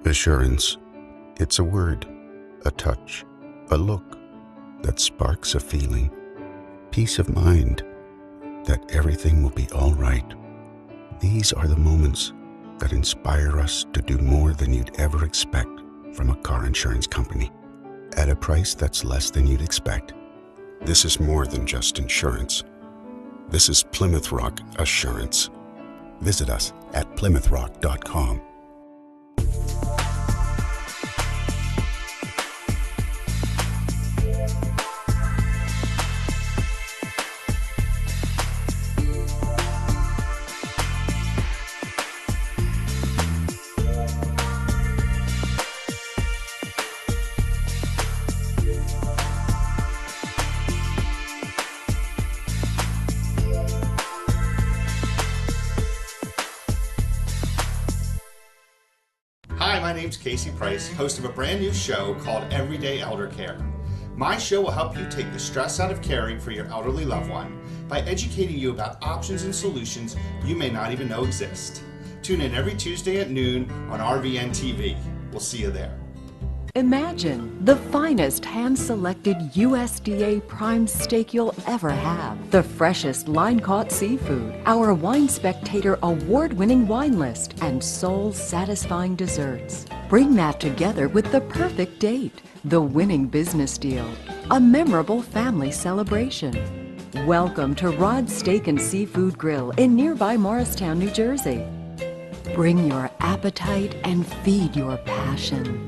Assurance. It's a word, a touch, a look that sparks a feeling. Peace of mind that everything will be all right. These are the moments that inspire us to do more than you'd ever expect from a car insurance company at a price that's less than you'd expect. This is more than just insurance. This is Plymouth Rock Assurance. Visit us at PlymouthRock.com. Hi, my name's Casey Price, host of a brand new show called Everyday Elder Care. My show will help you take the stress out of caring for your elderly loved one by educating you about options and solutions you may not even know exist. Tune in every Tuesday at noon on RVN TV. We'll see you there. Imagine the finest hand-selected USDA prime steak you'll ever have. The freshest line-caught seafood, our Wine Spectator award-winning wine list, and soul-satisfying desserts. Bring that together with the perfect date, the winning business deal, a memorable family celebration. Welcome to Rod's Steak and Seafood Grill in nearby Morristown, New Jersey. Bring your appetite and feed your passion.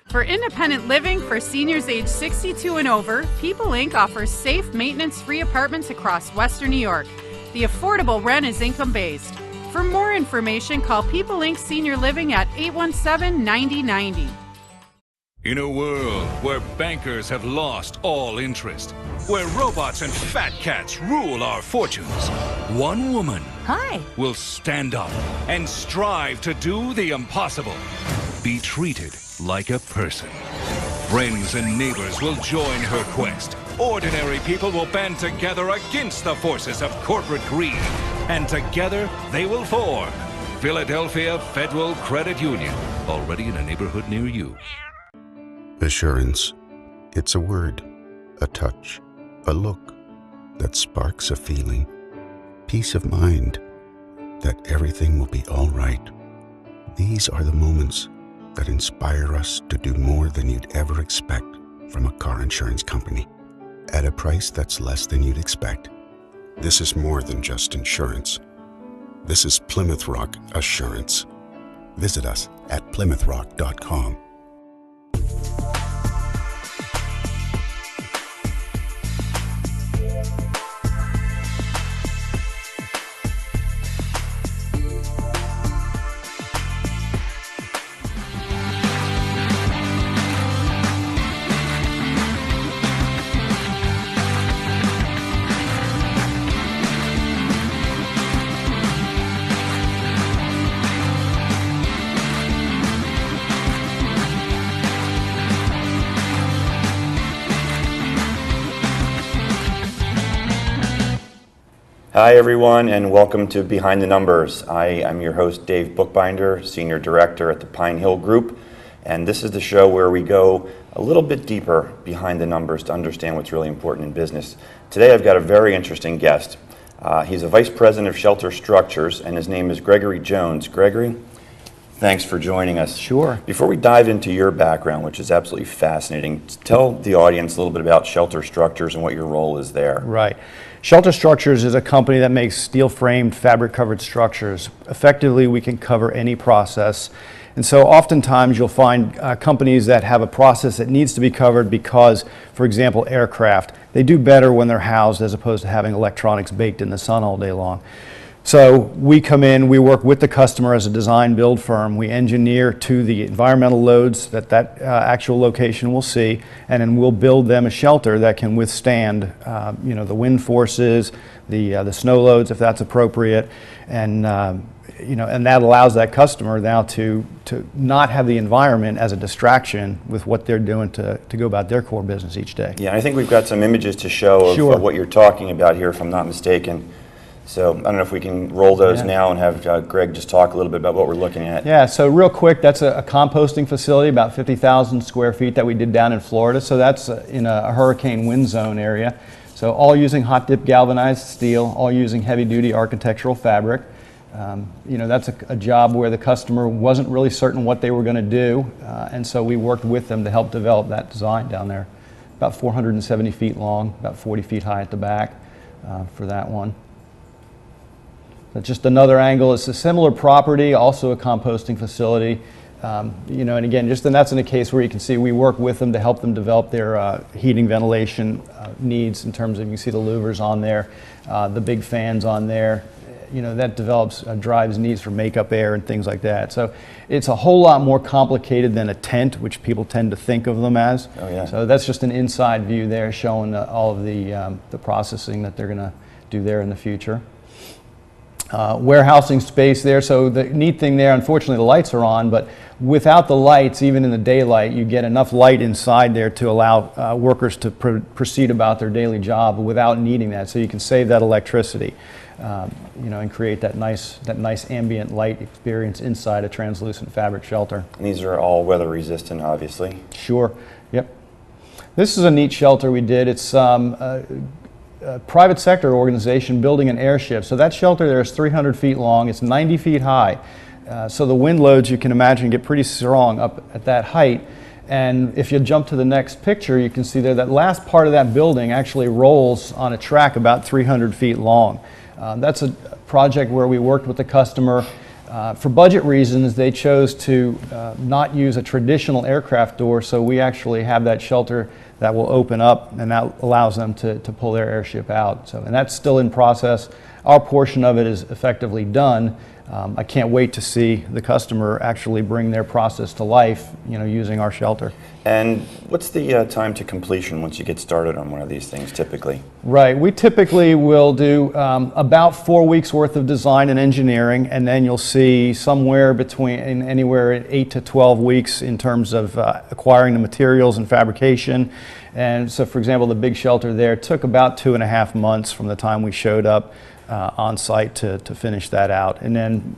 For independent living for seniors age 62 and over, People Inc. offers safe, maintenance-free apartments across Western New York. The affordable rent is income-based. For more information, call People Inc. Senior Living at 817-9090. In a world where bankers have lost all interest, where robots and fat cats rule our fortunes, one woman will stand up and strive to do the impossible. Be treated like a person. Friends and neighbors will join her quest. Ordinary people will band together against the forces of corporate greed. And together they will form Philadelphia Federal Credit Union, already in a neighborhood near you. Assurance. It's a word, a touch, a look that sparks a feeling. Peace of mind that everything will be all right. These are the moments that inspire us to do more than you'd ever expect from a car insurance company at a price that's less than you'd expect. This is more than just insurance. This is Plymouth Rock Assurance. Visit us at PlymouthRock.com. Hi everyone, and welcome to Behind the Numbers. I am your host, Dave Bookbinder, Senior Director at the Pine Hill Group, and this is the show where we go a little bit deeper behind the numbers to understand what's really important in business. Today I've got a very interesting guest. He's a Vice President of Shelter Structures, and his name is Gregory Jones. Gregory, thanks for joining us. Sure. Before we dive into your background, which is absolutely fascinating, tell the audience a little bit about Shelter Structures and what your role is there. Right. Shelter Structures is a company that makes steel-framed, fabric-covered structures. Effectively, we can cover any process. And so oftentimes you'll find companies that have a process that needs to be covered because, for example, aircraft, they do better when they're housed as opposed to having electronics baked in the sun all day long. So we come in, we work with the customer as a design build firm, we engineer to the environmental loads that actual location will see, and then we'll build them a shelter that can withstand the wind forces, the snow loads if that's appropriate, and and that allows that customer now to not have the environment as a distraction with what they're doing to go about their core business each day. Yeah, I think we've got some images to show of what you're talking about here, if I'm not mistaken. So I don't know if we can roll those now and have Greg just talk a little bit about what we're looking at. Yeah, so real quick, that's a composting facility, about 50,000 square feet that we did down in Florida. So that's in a hurricane wind zone area. So all using hot dip galvanized steel, all using heavy duty architectural fabric. That's a job where the customer wasn't really certain what they were going to do, and so we worked with them to help develop that design down there. About 470 feet long, about 40 feet high at the back for that one. That's just another angle. It's a similar property, also a composting facility. And again, that's in a case where you can see we work with them to help them develop their heating, ventilation needs in terms of, you can see the louvers on there, the big fans on there. That drives needs for makeup air and things like that. So it's a whole lot more complicated than a tent, which people tend to think of them as. Oh, yeah. So that's just an inside view there showing all of the processing that they're going to do there in the future. Warehousing space there. So the neat thing there, unfortunately the lights are on, but without the lights, even in the daylight, you get enough light inside there to allow workers to proceed about their daily job without needing that. So you can save that electricity, and create that nice ambient light experience inside a translucent fabric shelter. And these are all weather resistant, obviously. Sure. Yep. This is a neat shelter we did. It's a private sector organization building an airship. So that shelter there is 300 feet long. It's 90 feet high. So the wind loads, you can imagine, get pretty strong up at that height. And if you jump to the next picture, you can see there that last part of that building actually rolls on a track about 300 feet long. That's a project where we worked with the customer. For budget reasons, they chose to not use a traditional aircraft door, so we actually have that shelter that will open up, and that allows them to pull their airship out. And that's still in process. Our portion of it is effectively done. I can't wait to see the customer actually bring their process to life, using our shelter. And what's the time to completion once you get started on one of these things typically? Right, we typically will do about 4 weeks worth of design and engineering, and then you'll see somewhere between anywhere 8 to 12 weeks in terms of acquiring the materials and fabrication. And so, for example, the big shelter there took about 2.5 months from the time we showed up on site to finish that out. And then,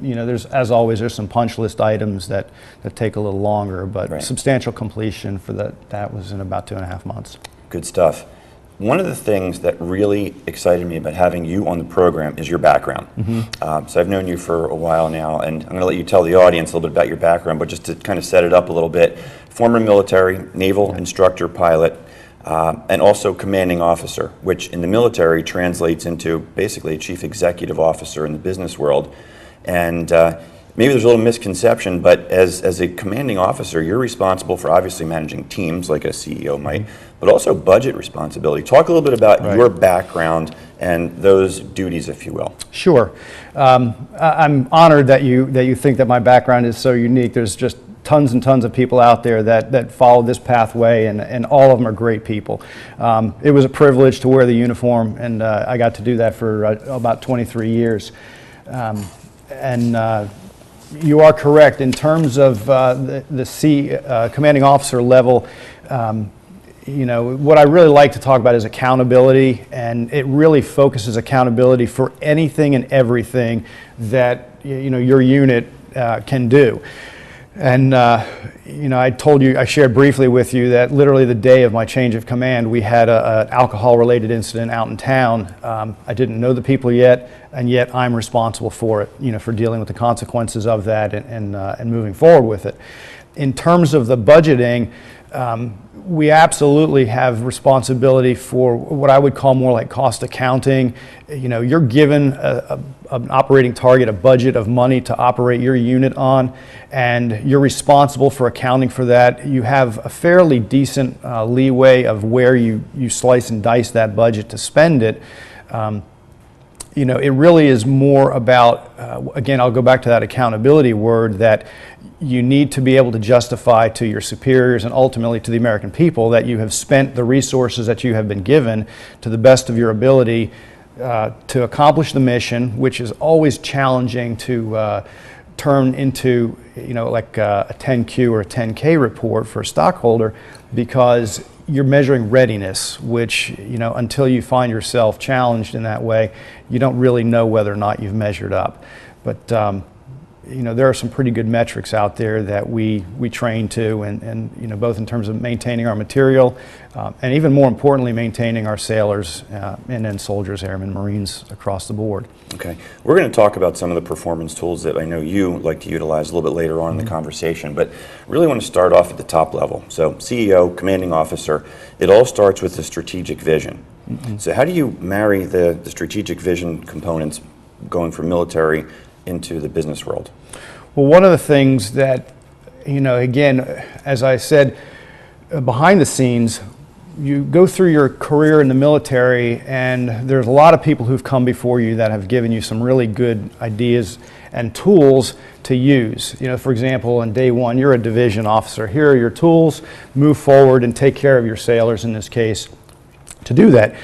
as always, there's some punch list items that take a little longer, but substantial completion for that was in about 2.5 months. Good stuff. One of the things that really excited me about having you on the program is your background. Mm-hmm. So I've known you for a while now, and I'm going to let you tell the audience a little bit about your background, but just to kind of set it up a little bit. Former military, naval instructor, pilot, and also commanding officer, which in the military translates into basically a chief executive officer in the business world. And maybe there's a little misconception, but as a commanding officer, you're responsible for obviously managing teams like a CEO might, but also budget responsibility. Talk a little bit about your background and those duties, if you will. Sure. I'm honored that you think that my background is so unique. There's just tons and tons of people out there that follow this pathway, and all of them are great people. It was a privilege to wear the uniform, and I got to do that for about 23 years. You are correct in terms of the commanding officer level. What I really like to talk about is accountability, and it really focuses accountability for anything and everything that your unit can do. And I shared briefly with you that literally the day of my change of command, we had an alcohol-related incident out in town. I didn't know the people yet, and yet I'm responsible for it, for dealing with the consequences of that and moving forward with it. In terms of the budgeting, We absolutely have responsibility for what I would call more like cost accounting. You know, you're given an operating target, a budget of money to operate your unit on, and you're responsible for accounting for that. You have a fairly decent leeway of where you slice and dice that budget to spend it. You know, it really is more about, again, I'll go back to that accountability word, that you need to be able to justify to your superiors and ultimately to the American people that you have spent the resources that you have been given to the best of your ability to accomplish the mission, which is always challenging to turn into, you know, like a 10Q or a 10K report for a stockholder, because you're measuring readiness, which, you know, until you find yourself challenged in that way, you don't really know whether or not you've measured up. But you know, there are some pretty good metrics out there that we train to, and you know, both in terms of maintaining our material and even more importantly, maintaining our sailors and then soldiers, airmen, Marines across the board. Okay, we're going to talk about some of the performance tools that I know you like to utilize a little bit later on in the conversation, but really want to start off at the top level. So CEO, commanding officer, it all starts with the strategic vision. So how do you marry the strategic vision components going from military into the business world? Well, one of the things that, you know, again, as I said, behind the scenes, you go through your career in the military and there's a lot of people who've come before you that have given you some really good ideas and tools to use. You know, for example, on day one, you're a division officer. Here are your tools, move forward and take care of your sailors in this case to do that.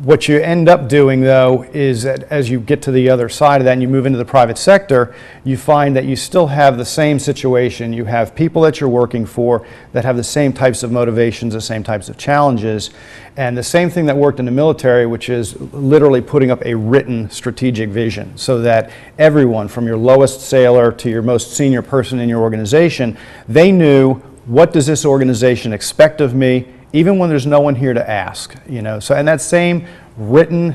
What you end up doing, though, is that as you get to the other side of that and you move into the private sector, you find that you still have the same situation. You have people that you're working for that have the same types of motivations, the same types of challenges, and the same thing that worked in the military, which is literally putting up a written strategic vision so that everyone, from your lowest sailor to your most senior person in your organization, they knew, what does this organization expect of me, even when there's no one here to ask, you know. So, and that same written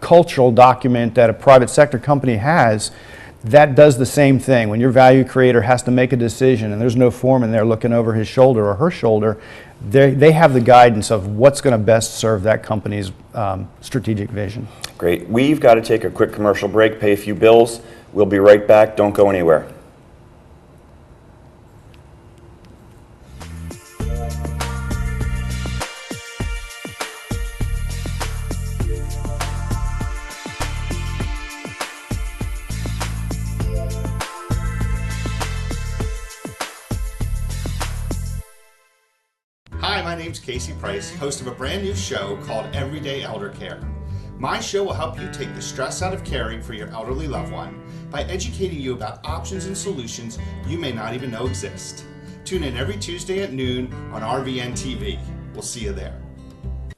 cultural document that a private sector company has, that does the same thing. When your value creator has to make a decision and there's no foreman there looking over his shoulder or her shoulder, they have the guidance of what's going to best serve that company's strategic vision. Great. We've got to take a quick commercial break, pay a few bills. We'll be right back. Don't go anywhere. Hi, my name's Casey Price, host of a brand new show called Everyday Elder Care. My show will help you take the stress out of caring for your elderly loved one by educating you about options and solutions you may not even know exist. Tune in every Tuesday at noon on RVN TV. We'll see you there.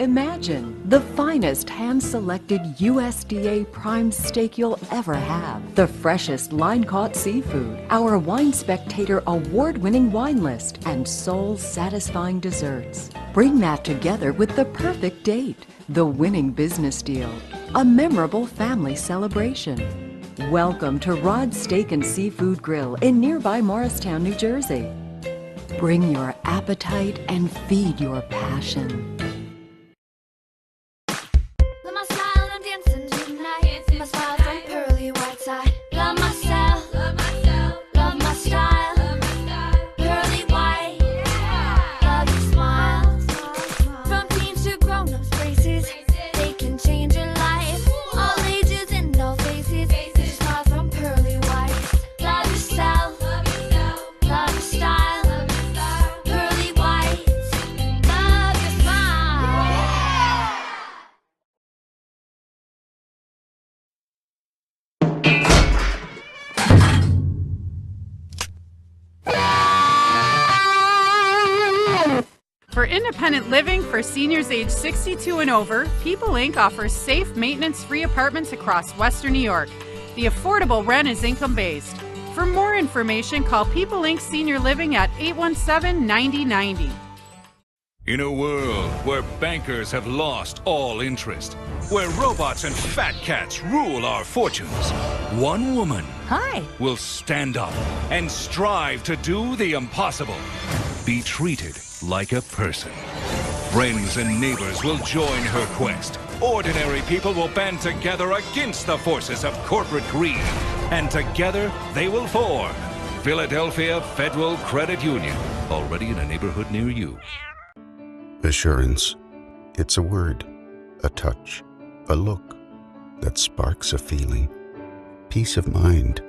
Imagine the finest hand-selected USDA prime steak you'll ever have. The freshest line-caught seafood, our Wine Spectator award-winning wine list, and soul-satisfying desserts. Bring that together with the perfect date, the winning business deal, a memorable family celebration. Welcome to Rod's Steak and Seafood Grill in nearby Morristown, New Jersey. Bring your appetite and feed your passion. For independent living for seniors age 62 and over, People Inc. offers safe, maintenance-free apartments across Western New York. The affordable rent is income-based. For more information, call People Inc. Senior Living at 817-9090. In a world where bankers have lost all interest, where robots and fat cats rule our fortunes, one woman will stand up and strive to do the impossible. be treated like a person. Friends and neighbors will join her quest. Ordinary people will band together against the forces of corporate greed. And together they will form Philadelphia Federal Credit Union, already in a neighborhood near you. Assurance. It's a word, a touch, a look that sparks a feeling. Peace of mind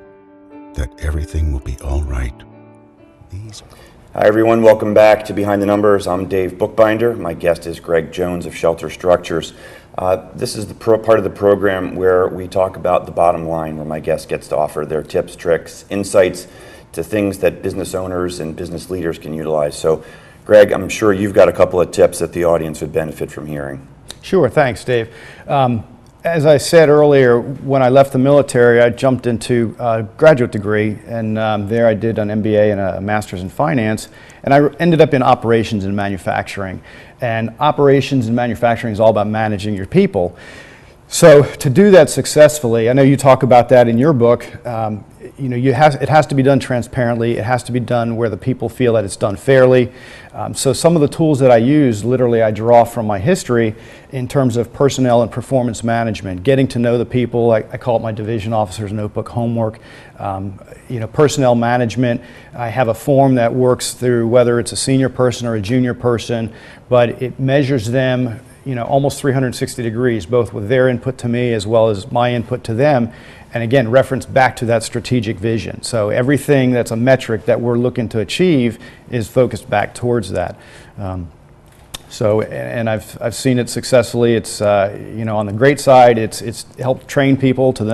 that everything will be all right. Hi everyone, welcome back to Behind the Numbers. I'm Dave Bookbinder. My guest is Greg Jones of Shelter Structures. This is the part of the program where we talk about the bottom line, where my guest gets to offer their tips, tricks, insights to things that business owners and business leaders can utilize. So Greg, I'm sure you've got a couple of tips that the audience would benefit from hearing. Sure, thanks, Dave. As I said earlier, when I left the military, I jumped into a graduate degree, and there I did an MBA and a master's in finance, and I ended up in operations and manufacturing. And operations and manufacturing is all about managing your people. So to do that successfully, I know you talk about that in your book, it has to be done transparently. It has to be done where the people feel that it's done fairly. So some of the tools that I use, literally I draw from my history in terms of personnel and performance management, getting to know the people. I call it my division officer's notebook homework. Personnel management. I have a form that works through whether it's a senior person or a junior person, but it measures them almost 360 degrees, both with their input to me as well as my input to them. And again, reference back to that strategic vision. So everything that's a metric that we're looking to achieve is focused back towards that. And I've seen it successfully. It's on the great side, it's helped train people to the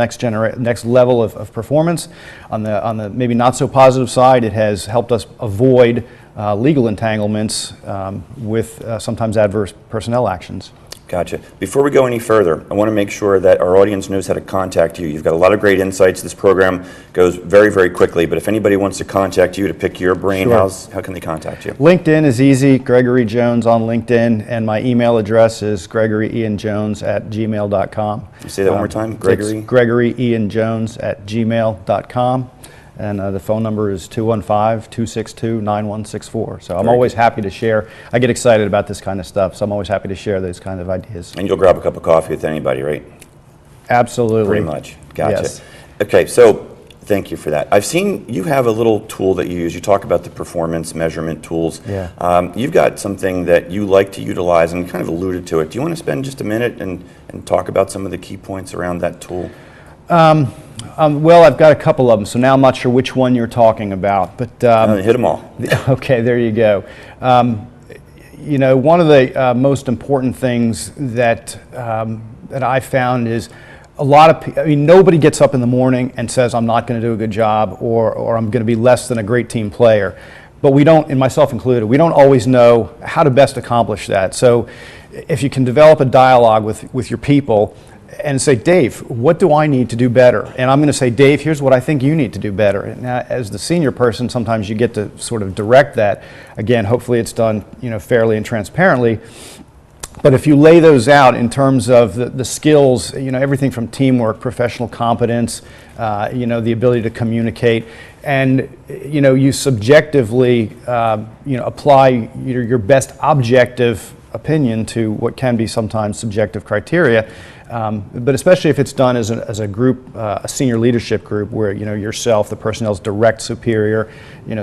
next level of performance. On the maybe not so positive side, it has helped us avoid legal entanglements with sometimes adverse personnel actions. Gotcha. Before we go any further, I want to make sure that our audience knows how to contact you. You've got a lot of great insights. This program goes very, very quickly, but if anybody wants to contact you to pick your brain, sure. How can they contact you? LinkedIn is easy, Gregory Jones on LinkedIn, and my email address is gregoryianjones@gmail.com. You say that one more time, Gregory? It's gregoryianjones@gmail.com. And the phone number is 215-262-9164. So I'm always happy to share. I get excited about this kind of stuff, so I'm always happy to share those kind of ideas. And you'll grab a cup of coffee with anybody, right? Absolutely. Pretty much. Gotcha. Yes. Okay, so thank you for that. I've seen you have a little tool that you use. You talk about the performance measurement tools. Yeah. You've got something that you like to utilize and kind of alluded to it. Do you want to spend just a minute and talk about some of the key points around that tool? Well, I've got a couple of them, so now I'm not sure which one you're talking about. But hit them all. Okay, there you go. One of the most important things that I found is a lot of nobody gets up in the morning and says, I'm not going to do a good job, or I'm going to be less than a great team player. But we don't, and myself included, we don't always know how to best accomplish that. So if you can develop a dialogue with your people, and say, Dave, what do I need to do better? And I'm going to say, Dave, here's what I think you need to do better. And as the senior person, sometimes you get to sort of direct that. Again, hopefully it's done fairly and transparently. But if you lay those out in terms of the skills, everything from teamwork, professional competence, the ability to communicate, and you subjectively apply your best objective opinion to what can be sometimes subjective criteria. But especially if it's done as a group, a senior leadership group where yourself, the personnel's direct superior,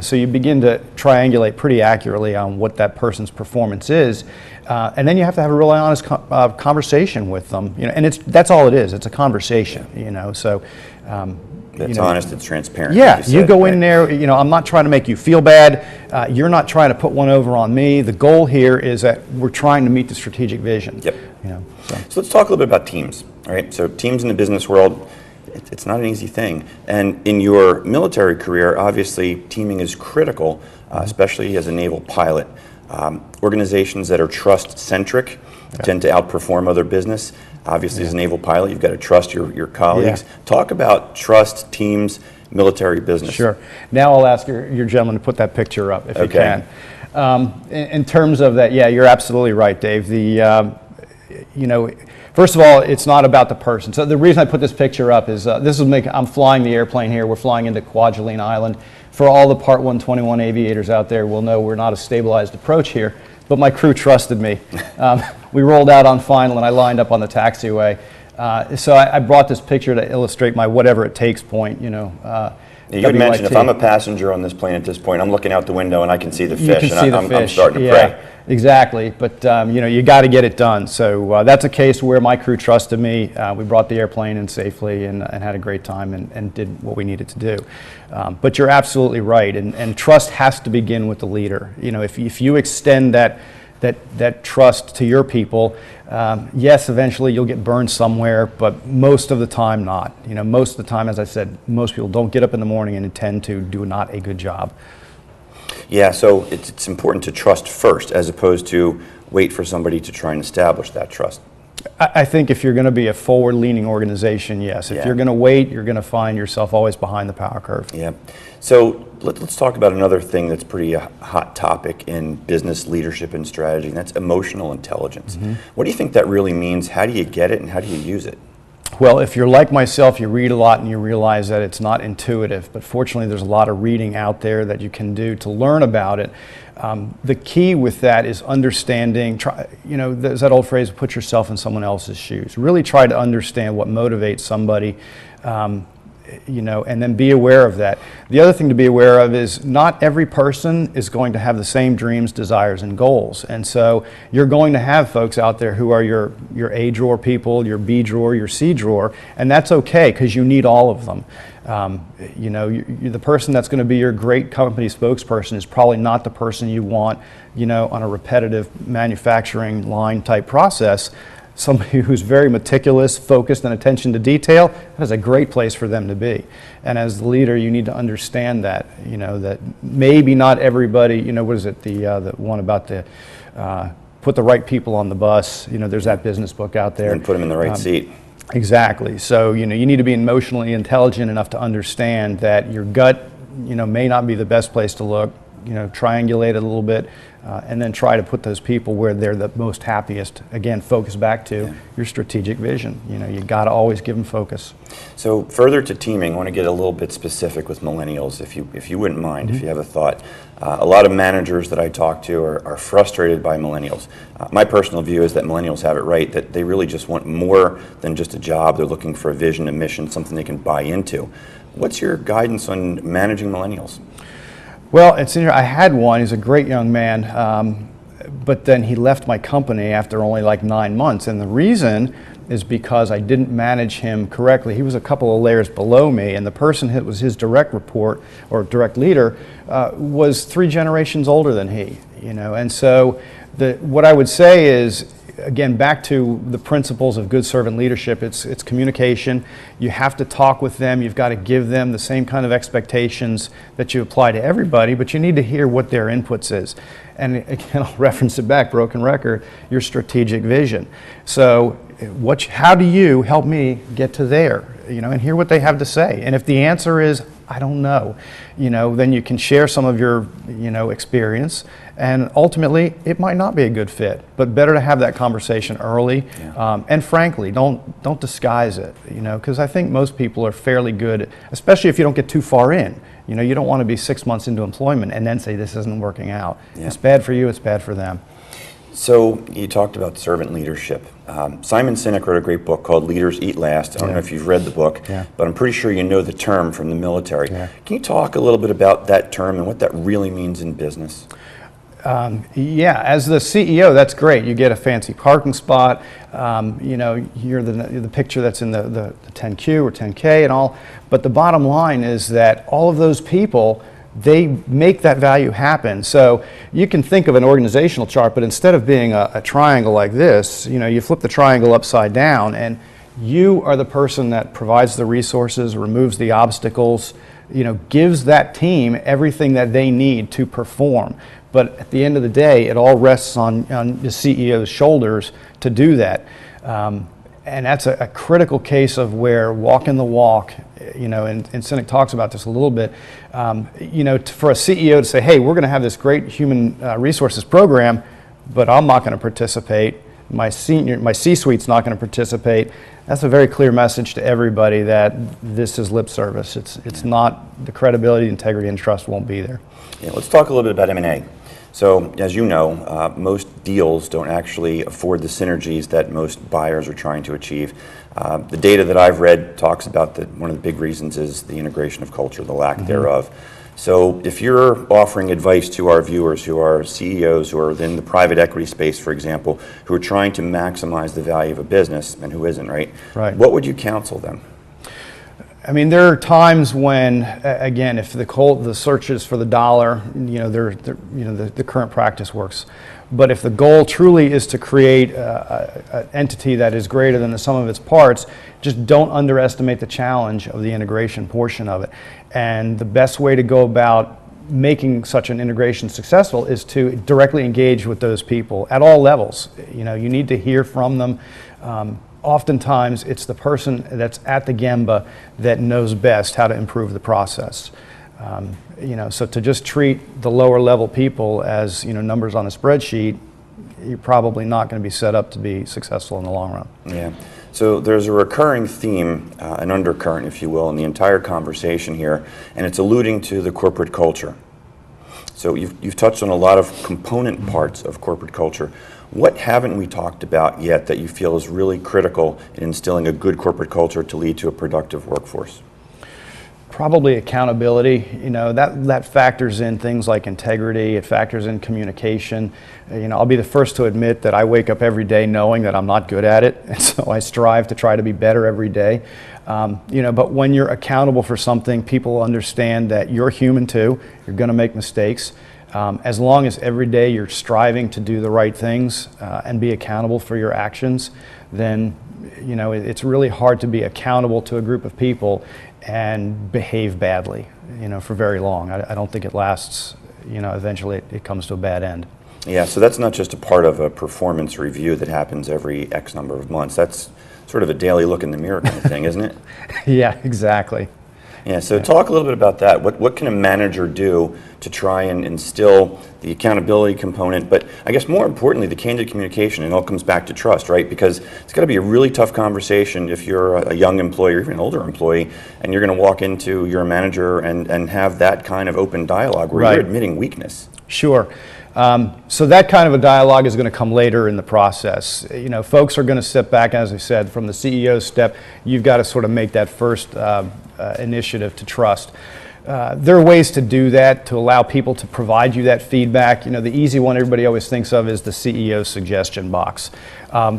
so you begin to triangulate pretty accurately on what that person's performance is, and then you have to have a really honest conversation with them, and that's all it is. It's a conversation, so. It's honest, it's transparent. Yeah, you go in there, I'm not trying to make you feel bad. You're not trying to put one over on me. The goal here is that we're trying to meet the strategic vision. Yep. So let's talk a little bit about teams. All right. So teams in the business world, it's not an easy thing. And in your military career, obviously, teaming is critical, especially as a naval pilot. Organizations that are trust-centric tend to outperform other business. Obviously, as a naval pilot, you've got to trust your colleagues. Yeah. Talk about trust, teams, military business. Sure. Now I'll ask your gentleman to put that picture up if you can. In terms of that, yeah, you're absolutely right, Dave. First of all, it's not about the person. So the reason I put this picture up is I'm flying the airplane here. We're flying into Kwajalein Island. for all the Part 121 aviators out there will know we're not a stabilized approach here, but my crew trusted me. We rolled out on final and I lined up on the taxiway. So I brought this picture to illustrate my whatever it takes point, you know. You had mentioned if I'm a passenger on this plane at this point, I'm looking out the window and I can see the fish, I'm starting to pray. Exactly, but you know, you got to get it done. So that's a case where my crew trusted me. We brought the airplane in safely and had a great time and did what we needed to do. But you're absolutely right, and trust has to begin with the leader. You know, if you extend that trust to your people, yes, eventually you'll get burned somewhere, but most of the time not. You know, most of the time, as I said, most people don't get up in the morning and intend to do not a good job. Yeah, so it's important to trust first as opposed to wait for somebody to try and establish that trust. I think if you're going to be a forward-leaning organization, yes. If you're going to wait, you're going to find yourself always behind the power curve. Yeah. So let's talk about another thing that's pretty hot topic in business leadership and strategy, and that's emotional intelligence. Mm-hmm. What do you think that really means? How do you get it, and how do you use it? Well, if you're like myself, you read a lot and you realize that it's not intuitive, but fortunately there's a lot of reading out there that you can do to learn about it. The key with that is understanding, you know, there's that old phrase, put yourself in someone else's shoes. Really try to understand what motivates somebody, you know, and then be aware of that. The other thing to be aware of is not every person is going to have the same dreams, desires, and goals. And so you're going to have folks out there who are your A drawer people, your B drawer, your C drawer, and that's okay because you need all of them. You know, the person that's going to be your great company spokesperson is probably not the person you want, you know, on a repetitive manufacturing line type process. Somebody who's very meticulous, focused, and attention to detail, that is a great place for them to be. And as the leader, you need to understand that, you know, that maybe not everybody, you know, what is it, the one about the, put the right people on the bus, you know, there's that business book out there. And put them in the right seat. Exactly. So, you know, you need to be emotionally intelligent enough to understand that your gut, you know, may not be the best place to look, you know, triangulate it a little bit, and then try to put those people where they're the most happiest. Again, focus back to your strategic vision. You know, you got to always give them focus. So further to teaming, I want to get a little bit specific with millennials, if you wouldn't mind, if you have a thought. A lot of managers that I talk to are frustrated by millennials. My personal view is that millennials have it right, that they really just want more than just a job. They're looking for a vision, a mission, something they can buy into. What's your guidance on managing millennials? Well, it's interesting. I had one. He's a great young man, but then he left my company after only like 9 months. And the reason is because I didn't manage him correctly. He was a couple of layers below me, and the person that was his direct report or direct leader was 3 generations older than he. You know, and so what I would say is, again, back to the principles of good servant leadership, it's communication. You have to talk with them. You've got to give them the same kind of expectations that you apply to everybody, but you need to hear what their inputs is. And again, I'll reference it back, broken record, your strategic vision. So how do you help me get to there? You know, and hear what they have to say. And if the answer is, I don't know, you know, then you can share some of your, you know, experience, and ultimately it might not be a good fit, but better to have that conversation early. And frankly, don't disguise it, you know, because I think most people are fairly good, especially if you don't get too far in. You know, you don't want to be 6 months into employment and then say this isn't working out. It's bad for you, it's bad for them. So you talked about servant leadership. Simon Sinek wrote a great book called Leaders Eat Last. I don't know if you've read the book, but I'm pretty sure you know the term from the military. Can you talk a little bit about that term and what that really means in business? Yeah, as the CEO, that's great. You get a fancy parking spot. You know, you're the picture that's in the 10Q or 10K and all. But the bottom line is that all of those people, they make that value happen. So you can think of an organizational chart, but instead of being a triangle like this, you know, you flip the triangle upside down, and you are the person that provides the resources, removes the obstacles, you know, gives that team everything that they need to perform. But at the end of the day, it all rests on the CEO's shoulders to do that. And that's a critical case of where walking the walk, you know, and Sinek talks about this a little bit, you know, for a CEO to say, hey, we're going to have this great human resources program, but I'm not going to participate. my C-suite's not going to participate, that's a very clear message to everybody that this is lip service. It's not, the credibility, integrity, and trust won't be there. Yeah, let's talk a little bit about M&A. So, as you know, most deals don't actually afford the synergies that most buyers are trying to achieve. The data that I've read talks about that one of the big reasons is the integration of culture, the lack thereof. So if you're offering advice to our viewers who are CEOs who are in the private equity space, for example, who are trying to maximize the value of a business, and who isn't, right? What would you counsel them? I mean, there are times when, again, if the search is for the dollar, the current practice works. But if the goal truly is to create an entity that is greater than the sum of its parts, just don't underestimate the challenge of the integration portion of it. And the best way to go about making such an integration successful is to directly engage with those people at all levels. You need to hear from them. Oftentimes, it's the person that's at the gemba that knows best how to improve the process. So to just treat the lower level people as numbers on a spreadsheet, you're probably not going to be set up to be successful in the long run. Yeah. So there's a recurring theme, an undercurrent, if you will, in the entire conversation here, and it's alluding to the corporate culture. So you've touched on a lot of component parts of corporate culture. What haven't we talked about yet that you feel is really critical in instilling a good corporate culture to lead to a productive workforce? Probably accountability. That factors in things like integrity. It factors in communication. I'll be the first to admit that I wake up every day knowing that I'm not good at it, and so I strive to try to be better every day. But when you're accountable for something, people understand that you're human too. You're going to make mistakes. As long as every day you're striving to do the right things and be accountable for your actions, then it's really hard to be accountable to a group of people and behave badly, for very long. I don't think it lasts. Eventually it comes to a bad end. Yeah, so that's not just a part of a performance review that happens every X number of months. That's sort of a daily look in the mirror kind of thing, isn't it? Yeah, exactly. Yeah, so talk a little bit about that. What can a manager do to try and instill the accountability component, but I guess more importantly, the candid communication? It all comes back to trust, right? Because it's got to be a really tough conversation if you're a young employee or even an older employee, and you're going to walk into your manager and have that kind of open dialogue where you're admitting weakness. Sure. So that kind of a dialogue is going to come later in the process. Folks are going to step back, as I said, from the CEO's step. You've got to sort of make that first initiative to trust. There are ways to do that, to allow people to provide you that feedback. The easy one everybody always thinks of is the CEO's suggestion box.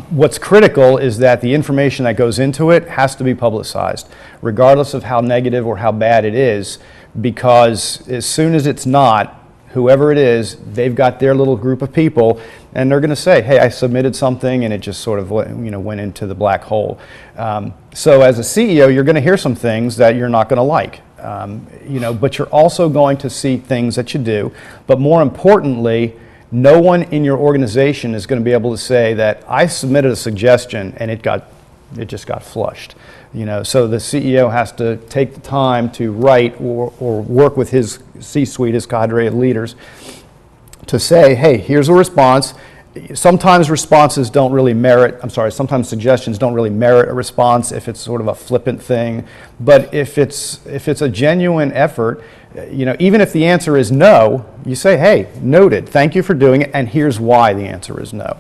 What's critical is that the information that goes into it has to be publicized, regardless of how negative or how bad it is, because as soon as it's not, whoever it is, they've got their little group of people, and they're going to say, hey, I submitted something and it just sort of went into the black hole. So as a CEO, you're going to hear some things that you're not going to like, but you're also going to see things that you do. But more importantly, no one in your organization is going to be able to say that I submitted a suggestion and it just got flushed. So the CEO has to take the time to write or work with his C-suite, his cadre of leaders, to say, hey, here's a response. Sometimes suggestions don't really merit a response if it's sort of a flippant thing. But if it's a genuine effort, even if the answer is no, you say, hey, noted, thank you for doing it, and here's why the answer is no.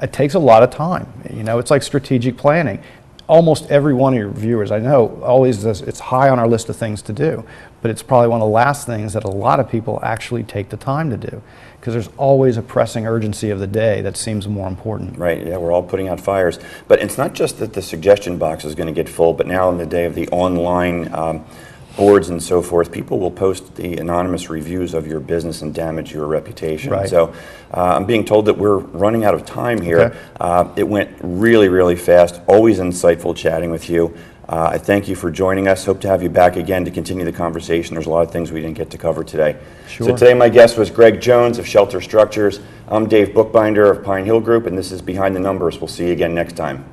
It takes a lot of time. It's like strategic planning. Almost every one of your viewers, I know, always does, it's high on our list of things to do, but it's probably one of the last things that a lot of people actually take the time to do, because there's always a pressing urgency of the day that seems more important. Right, yeah, we're all putting out fires. But it's not just that the suggestion box is going to get full, but now in the day of the online boards and so forth, people will post the anonymous reviews of your business and damage your reputation. Right. So I'm being told that we're running out of time here. Okay. It went really, really fast. Always insightful chatting with you. I thank you for joining us. Hope to have you back again to continue the conversation. There's a lot of things we didn't get to cover today. Sure. So today my guest was Greg Jones of Shelter Structures. I'm Dave Bookbinder of Pine Hill Group, and this is Behind the Numbers. We'll see you again next time.